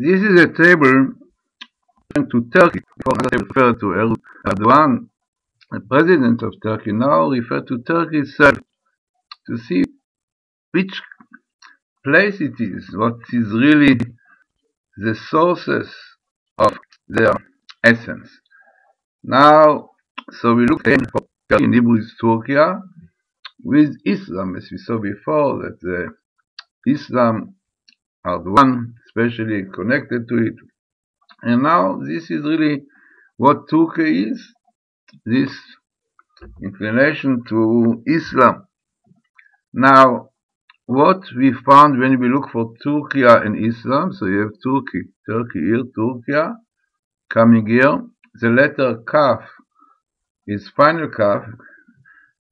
This is a table to Turkey. Before I refer to Erdogan, the president of Turkey, now refer to Turkey itself to see which place it is, what is really the sources of their essence. Now, so we look again for Turkey, in Hebrew is Turkey, with Islam, as we saw before, that the Islam are the one especially connected to it. And now this is really what Turkey is, this inclination to Islam. Now, what we found when we look for Turkey and Islam, so you have Turkey here, Turkey, coming here, the letter Kaf is final Kaf,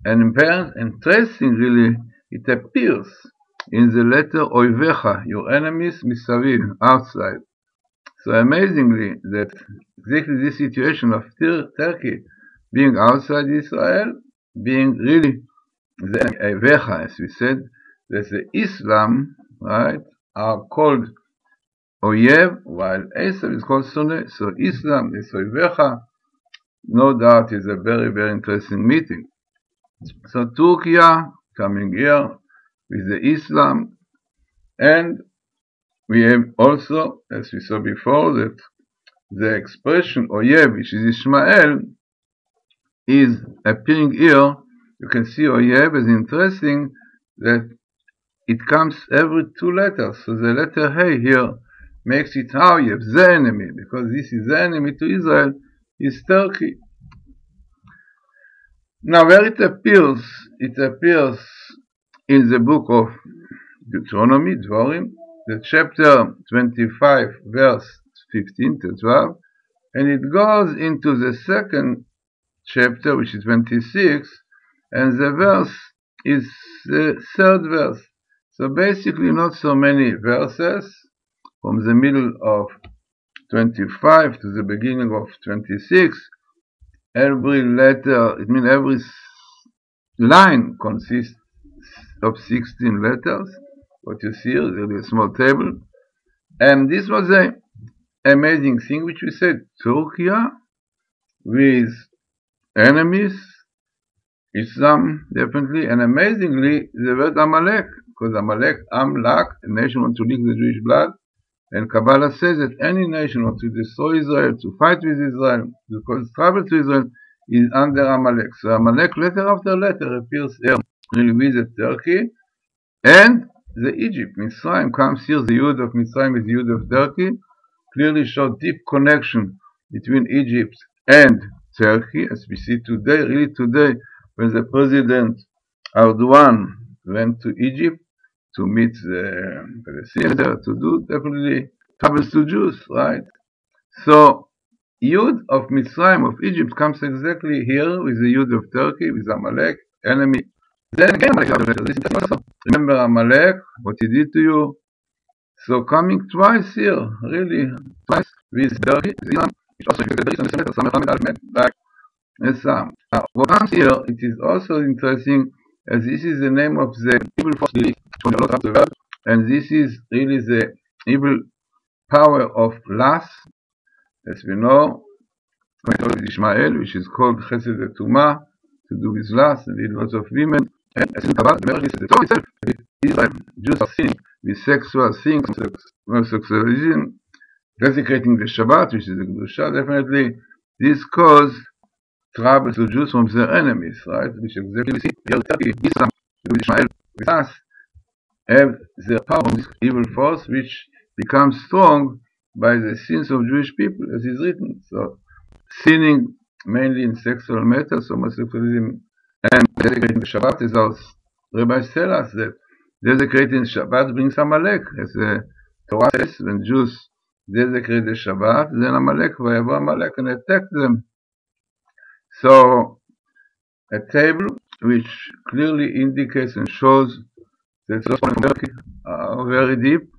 and interesting really, it appears in the letter Oivecha, your enemies misaviv, outside. So amazingly, that exactly this situation of Turkey being outside Israel, being really the Oivecha, as we said, that the Islam, right, are called Oyev, while Esav is called Soneh. So Islam is Oivecha, no doubt is a very, very interesting meeting. So Turkey coming here with the Islam, and we have also, as we saw before, that the expression Oyev, which is Ishmael, is appearing here. You can see Oyev is interesting that it comes every two letters. So the letter Hey here makes it Oyev, the enemy, because this is the enemy to Israel, is Turkey. Now where it appears in the book of Deuteronomy, Dvorim, the chapter 25, verse 15 to 12, and it goes into the second chapter, which is 26, and the verse is the third verse. So basically not so many verses, from the middle of 25 to the beginning of 26, every letter, it means every line consists of 16 letters. What you see is really a small table. And this was an amazing thing which we said, Turkey with enemies, Islam definitely, and amazingly the word Amalek, because Amalek, Amlak, a nation wants to lick the Jewish blood, and Kabbalah says that any nation wants to destroy Israel, to fight with Israel, to cause trouble to Israel, is under Amalek. So Amalek, letter after letter, appears here, really with the Turkey, and the Egypt, Mitzrayim, comes here, the Yud of Mitzrayim is the Yud of Turkey, clearly show deep connection between Egypt and Turkey, as we see today, really today, when the President Erdogan went to Egypt to meet the Palestinians, to do definitely troubles to Jews, right? So, Yud of Mitzrayim, of Egypt, comes exactly here with the Yud of Turkey, with Amalek, enemy. Then again, remember Amalek, what he did to you. So coming twice here, really, twice with Turkey, which also like Islam. Now, what comes here, it is also interesting, as this is the name of the evil force from the Lord of the world, and this is really the evil power of lust, as we know, with Ishmael, which is called Chesed Tumah, to do with lust, and need lots of women. And as in Kabbalah, the Torah itself, Israel, Jews are sinning with sexual things, homosexualism, desecrating the Shabbat, which is the Kedusha, definitely, this caused trouble to Jews from their enemies, right? Which exactly we see here, Turkey, Islam, with Ishmael, with us, have their power of this evil force, which becomes strong by the sins of Jewish people, as is written. So, sinning mainly in sexual matters, homosexualism, and desecrating the Shabbat, as our rabbis tell us that desecrating Shabbat brings Amalek, as the Torah says, when Jews desecrate the Shabbat, then Amalek will have Amalek and attack them. So, a table which clearly indicates and shows that those from Turkey are very deep.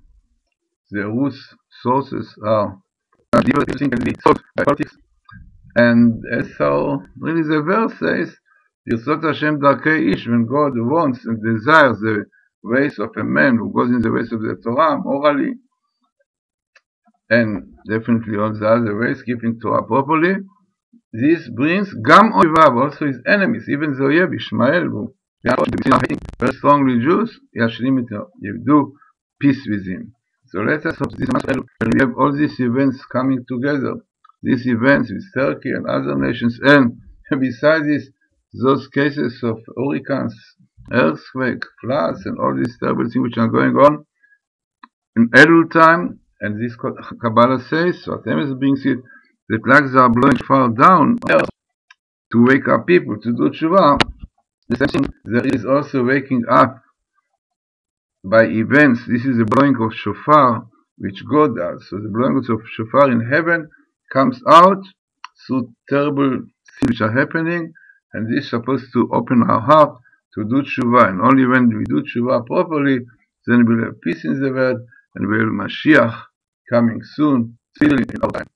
The root sources are deeper than can be solved by politics. And so, really the verse says, Yirsot Hashem Darkei Ish, when God wants and desires the ways of a man who goes in the ways of the Torah morally, and definitely all the other ways, keeping Torah properly, this brings Gam Oivav, also his enemies, even the Oyev, Ishmael, who very strongly Jews, Yashlim Ito, you do peace with him. So let us hope this when we have all these events coming together, these events with Turkey and other nations, and besides this, those cases of hurricanes, earthquake, floods, and all these terrible things which are going on in Elul time, and this Kabbalah says, so Temes brings it, the plagues are blowing far down to wake up people to do tshuva. The same thing, there is also waking up by events. This is the blowing of shofar, which God does. So the blowing of shofar in heaven comes out through terrible things which are happening, and this is supposed to open our heart to do tshuva. And only when we do tshuva properly, then we'll have peace in the world, and we'll have Mashiach coming soon, still in our time.